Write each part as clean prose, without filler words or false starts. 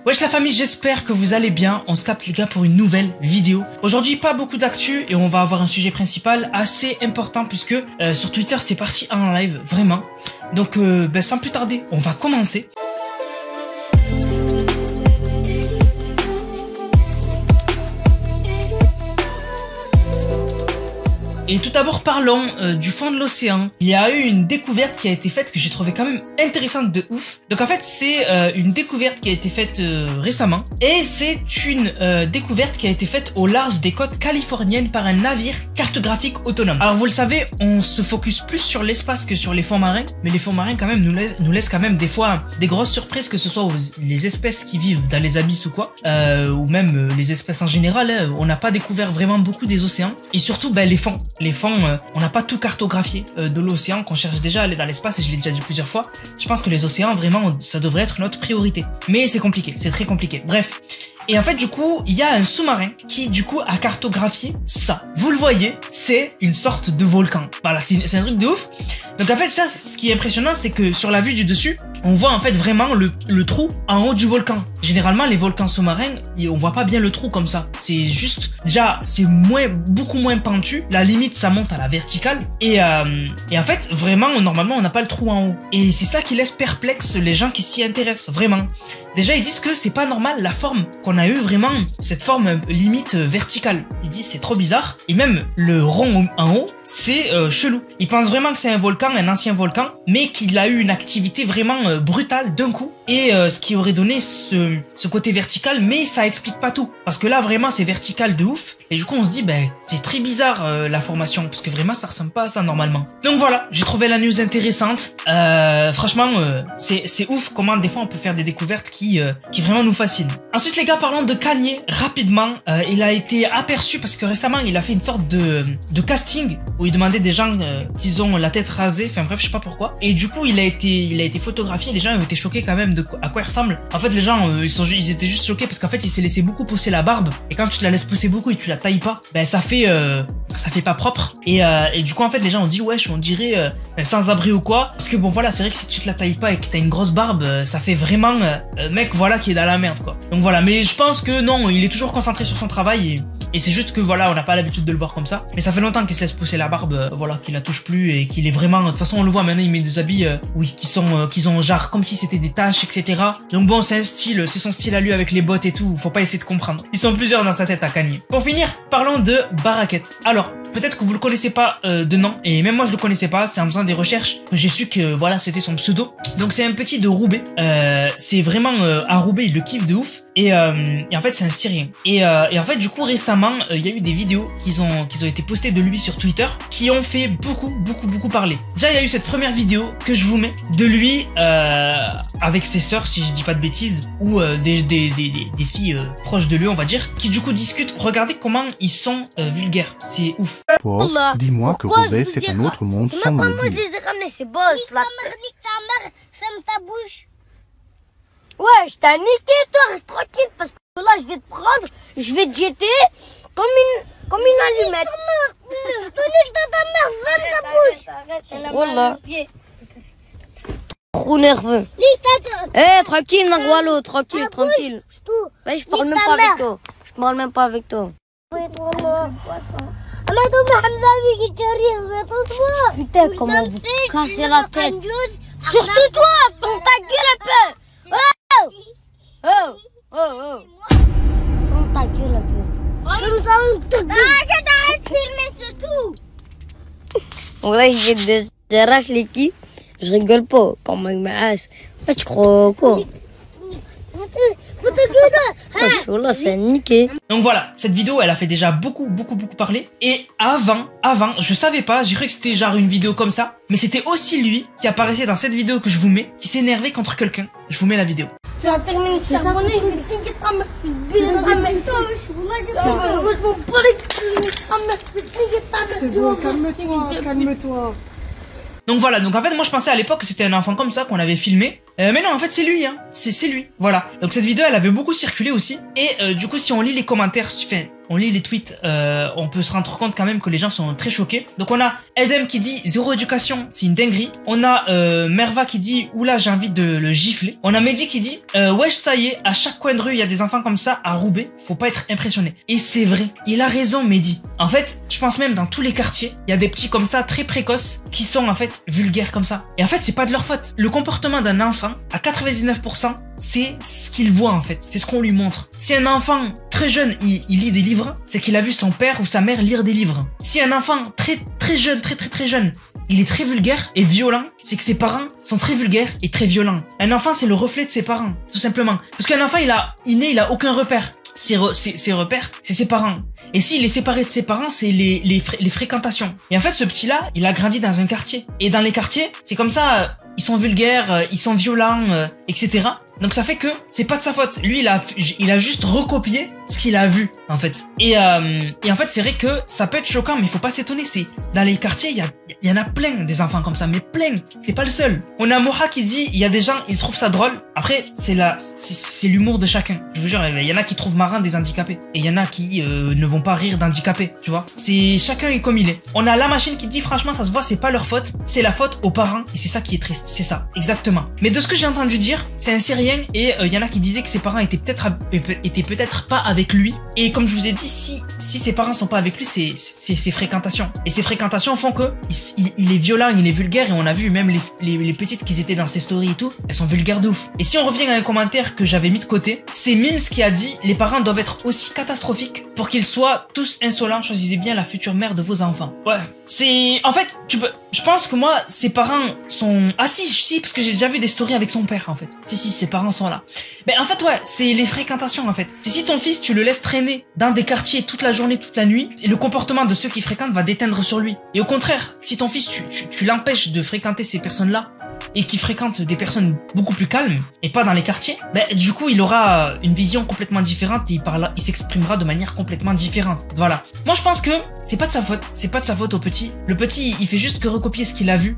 Wesh la famille, j'espère que vous allez bien. On se capte les gars pour une nouvelle vidéo. Aujourd'hui pas beaucoup d'actu et on va avoir un sujet principal assez important puisque sur Twitter c'est parti en live, vraiment. Donc sans plus tarder, on va commencer. Et tout d'abord parlons du fond de l'océan. Il y a eu une découverte qui a été faite que j'ai trouvé quand même intéressante de ouf. Donc en fait c'est une découverte qui a été faite récemment. Et c'est une découverte qui a été faite au large des côtes californiennes par un navire cartographique autonome. Alors vous le savez, on se focus plus sur l'espace que sur les fonds marins. Mais les fonds marins quand même nous laissent quand même des fois des grosses surprises, que ce soit les espèces qui vivent dans les abysses ou quoi. Ou même les espèces en général. Hein. On n'a pas découvert vraiment beaucoup des océans. Et surtout les fonds. Les fonds, on n'a pas tout cartographié de l'océan, qu'on cherche déjà à aller dans l'espace, et je l'ai déjà dit plusieurs fois. Je pense que les océans, vraiment, ça devrait être notre priorité. Mais c'est compliqué, c'est très compliqué. Bref. Et en fait, du coup, il y a un sous-marin qui, du coup, a cartographié ça. Vous le voyez, c'est une sorte de volcan. Voilà, c'est un truc de ouf. Donc en fait, ça, ce qui est impressionnant, c'est que sur la vue du dessus, on voit en fait vraiment le trou en haut du volcan. Généralement, les volcans sous-marins, on voit pas bien le trou comme ça. C'est juste, déjà, c'est beaucoup moins pentu. La limite, ça monte à la verticale. Et en fait, vraiment, normalement, on n'a pas le trou en haut. Et c'est ça qui laisse perplexe les gens qui s'y intéressent, vraiment. Déjà, ils disent que c'est pas normal la forme qu'on a eu, vraiment, cette forme limite verticale. Ils disent c'est trop bizarre. Et même le rond en haut, c'est chelou. Ils pensent vraiment que c'est un volcan, un ancien volcan, mais qu'il a eu une activité vraiment brutale d'un coup. Et ce qui aurait donné ce côté vertical, mais ça explique pas tout. Parce que là, vraiment, c'est vertical de ouf. Et du coup, on se dit, c'est très bizarre la formation, parce que vraiment, ça ressemble pas à ça normalement. Donc voilà, j'ai trouvé la news intéressante. Franchement, c'est ouf comment des fois on peut faire des découvertes qui vraiment nous fascinent. Ensuite, les gars, parlons de Kanye rapidement. Il a été aperçu parce que récemment, il a fait une sorte de casting où il demandait des gens qui ont la tête rasée. Enfin bref, je sais pas pourquoi. Et du coup, il a été photographié. Les gens ont été choqués quand même à quoi il ressemble. En fait, les gens, ils étaient juste choqués parce qu'en fait, il s'est laissé beaucoup pousser la barbe. Et quand tu te la laisses pousser beaucoup et tu la tailles pas, ça fait pas propre. Et du coup, en fait, les gens ont dit, wesh, on dirait sans abri ou quoi. Parce que bon, voilà, c'est vrai que si tu te la tailles pas et que t'as une grosse barbe, ça fait vraiment mec, voilà, qui est dans la merde, quoi. Donc voilà, mais je pense que non, il est toujours concentré sur son travail et c'est juste que voilà, on n'a pas l'habitude de le voir comme ça. Mais ça fait longtemps qu'il se laisse pousser la barbe, voilà, qu'il la touche plus et qu'il est vraiment. De toute façon, on le voit maintenant, il met des habits, oui, qui ont genre comme si c'était des taches, etc. Donc bon, c'est son style à lui avec les bottes et tout. Faut pas essayer de comprendre. Ils sont plusieurs dans sa tête à Kanye. Pour finir, parlons de Baraket. Alors, peut-être que vous le connaissez pas de nom, et même moi je le connaissais pas. C'est en faisant des recherches que j'ai su que voilà, c'était son pseudo. Donc c'est un petit de Roubaix. C'est vraiment à Roubaix, il le kiffe de ouf. Et en fait c'est un Syrien. Et en fait du coup récemment il y a eu des vidéos qui ont été postées de lui sur Twitter qui ont fait beaucoup parler. Déjà il y a eu cette première vidéo que je vous mets de lui avec ses sœurs, si je dis pas de bêtises, ou des filles proches de lui, on va dire, qui du coup discutent. Regardez comment ils sont vulgaires. C'est ouf. Dis-moi que Roubaix c'est un autre monde sans moi me je dire. les ai ramenés, c'est boss là. Nique ta mère, ferme ta bouche. Ouais, je t'ai niqué toi, reste tranquille parce que là je vais te prendre, je vais te jeter comme une allumette. Je te nique dans ta mère, ferme ta bouche. Voilà. Trop nerveux. Tranquille Nangwalo, tranquille. Ouais, je parle même pas avec toi. Je parle même pas avec toi. Putain, comment vous cassez la tête. Surtout toi, ferme ta gueule un peu. Oh. Ferme ta gueule un peu. Ferme ta gueule. J'arrête de filmer, c'est tout. Ouais, j'arrache l'équipe. Je rigole pas, quand même, mais tu crois quoi? Là, c'est niqué. Donc voilà, cette vidéo elle a fait déjà beaucoup parler. Et avant, je savais pas, j'ai cru que c'était genre une vidéo comme ça, mais c'était aussi lui qui apparaissait dans cette vidéo que je vous mets, qui s'énervait contre quelqu'un. Je vous mets la vidéo. Tu vas terminer ta abonné, je vais te niquer ta mère, je vais C'est bon, calme-toi. Donc voilà, donc en fait moi je pensais à l'époque que c'était un enfant comme ça qu'on avait filmé, mais non en fait c'est lui, hein, c'est lui, voilà. Donc cette vidéo elle avait beaucoup circulé aussi, et du coup si on lit les commentaires, enfin on lit les tweets, on peut se rendre compte quand même que les gens sont très choqués. Donc on a Edem qui dit zéro éducation, c'est une dinguerie. On a Merva qui dit oula, j'ai envie de le gifler. On a Mehdi qui dit wesh, ça y est, à chaque coin de rue il y a des enfants comme ça à Roubaix, faut pas être impressionné. Et c'est vrai, il a raison Mehdi. En fait, je pense même dans tous les quartiers, il y a des petits comme ça très précoces qui sont en fait vulgaires comme ça. Et en fait, c'est pas de leur faute. Le comportement d'un enfant à 99%, c'est ce qu'il voit en fait, c'est ce qu'on lui montre. Si un enfant très jeune, il lit des livres, c'est qu'il a vu son père ou sa mère lire des livres. Si un enfant très jeune, très jeune, il est très vulgaire et violent, c'est que ses parents sont très vulgaires et très violents. Un enfant, c'est le reflet de ses parents, tout simplement. Parce qu'un enfant, il a aucun repère. Ses repères, c'est ses parents. Et s'il est séparé de ses parents, c'est les fréquentations. Et en fait, ce petit-là, il a grandi dans un quartier. Et dans les quartiers, c'est comme ça, ils sont vulgaires, ils sont violents, etc. Donc ça fait que c'est pas de sa faute. Lui, il a juste recopié ce qu'il a vu, en fait. Et en fait, c'est vrai que ça peut être choquant, mais faut pas s'étonner. C'est dans les quartiers, il y en a plein des enfants comme ça, mais plein. C'est pas le seul. On a Moha qui dit, il y a des gens, ils trouvent ça drôle. Après, c'est l'humour de chacun. Je vous jure, il y en a qui trouvent marrant des handicapés, et il y en a qui ne vont pas rire d'handicapés, tu vois. C'est chacun est comme il est. On a la machine qui dit, franchement, ça se voit, c'est pas leur faute, c'est la faute aux parents, et c'est ça qui est triste. C'est ça, exactement. Mais de ce que j'ai entendu dire, c'est un Syrien. Et il y en a qui disaient que ses parents étaient peut-être pas avec lui. Et comme je vous ai dit, si ses parents sont pas avec lui, c'est ses fréquentations. Et ces fréquentations font que il est violent, il est vulgaire. Et on a vu même les petites qui étaient dans ses stories et tout, elles sont vulgaires de ouf. Et si on revient à un commentaire que j'avais mis de côté, c'est Mims qui a dit les parents doivent être aussi catastrophiques pour qu'ils soient tous insolents. Choisissez bien la future mère de vos enfants. Ouais. C'est en fait, je pense que moi, ses parents sont si parce que j'ai déjà vu des stories avec son père en fait. Si ses parents sont là. Ben en fait ouais, c'est les fréquentations en fait. C'est si ton fils tu le laisses traîner dans des quartiers toute la journée, toute la nuit, et le comportement de ceux qui fréquentent va déteindre sur lui. Et au contraire, si ton fils tu l'empêches de fréquenter ces personnes-là et qui fréquente des personnes beaucoup plus calmes et pas dans les quartiers, ben du coup il aura une vision complètement différente et il s'exprimera de manière complètement différente. Voilà. Moi je pense que c'est pas de sa faute au petit. Le petit il fait juste que recopier ce qu'il a vu,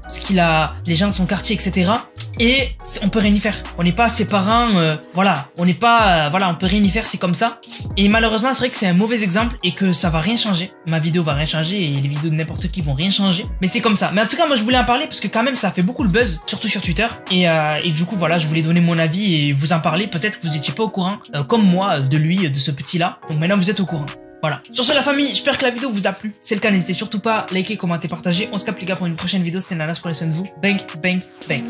les gens de son quartier, etc. Et on peut rien y faire. On n'est pas ses parents, voilà. On peut rien y faire, c'est comme ça. Et malheureusement c'est vrai que c'est un mauvais exemple et que ça va rien changer. Ma vidéo va rien changer et les vidéos de n'importe qui vont rien changer. Mais c'est comme ça. Mais en tout cas moi je voulais en parler parce que quand même ça a fait beaucoup le buzz, surtout sur Twitter. Et du coup voilà, je voulais donner mon avis et vous en parler. Peut-être que vous étiez pas au courant, comme moi, de ce petit là. Donc maintenant vous êtes au courant. Voilà. Sur ce la famille, j'espère que la vidéo vous a plu. C'est le cas, n'hésitez surtout pas à liker, commenter, partager. On se capte les gars pour une prochaine vidéo. C'était Nanas, prenez soin de vous. Bang, bang, bang.